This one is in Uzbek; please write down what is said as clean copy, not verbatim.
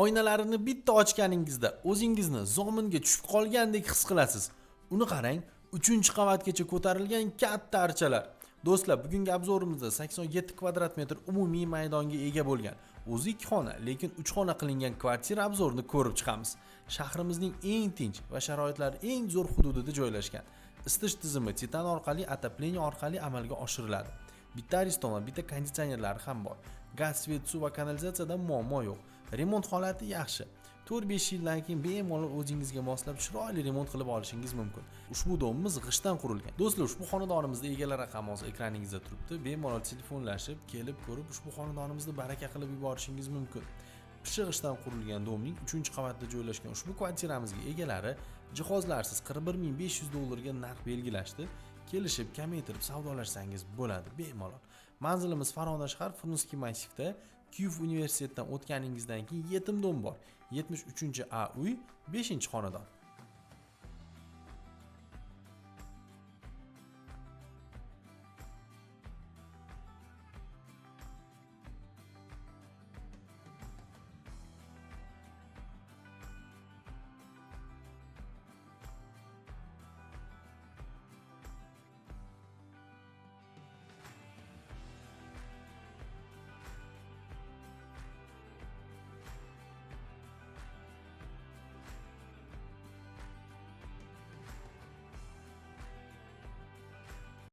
Oynalarini bitta ochganingizda o'zingizni zominga tushib qolgandek his qilasiz. Uni qarang, 3-qavatgacha ko'tarilgan katta archalar. Do'stlar, bugungi obzorimizda 87 kvadrat metr umumiy maydonga ega bo'lgan, o'zi 2 xona, lekin 3 xona qilingan kvartira obzorini ko'rib chiqamiz. Shahrimizning eng tinch va sharoitlari eng zo'r hududida joylashgan. Isitish tizimi titan orqali, отопление orqali amalga oshiriladi. Bitta ariston va bitta konditsionerlari ham bor. Gaz, svet, suv va kanalizatsiyada muammo yo'q. Remont holati yaxshi. 4-5 yildan keyin bemalol o'zingizga moslab chiroyli remont qilib olishingiz mumkin. Ushbu domimiz g'ishtdan qurilgan. Do'stlar, ushbu xonadonimizda egalar raqami hozir ekraningizda turibdi. Bemalol telefonlashib, kelib ko'rib, ushbu xonadonimizni baraka qilib yuborishingiz mumkin. Pishiq g'ishtdan qurilgan domning 3-qavatda joylashgan ushbu kvartiramizga egalari jihozlarsiz $41500 narx belgilashdi. Kelishib, kamaytirib savdolashsangiz bo'ladi bemalol. Manzilimiz Farg'ona shahar Frunskiy massivda. Kyiv universitetidan o'tganingizdan keyin yetim dom bor. 73A uy, 5-xonadon.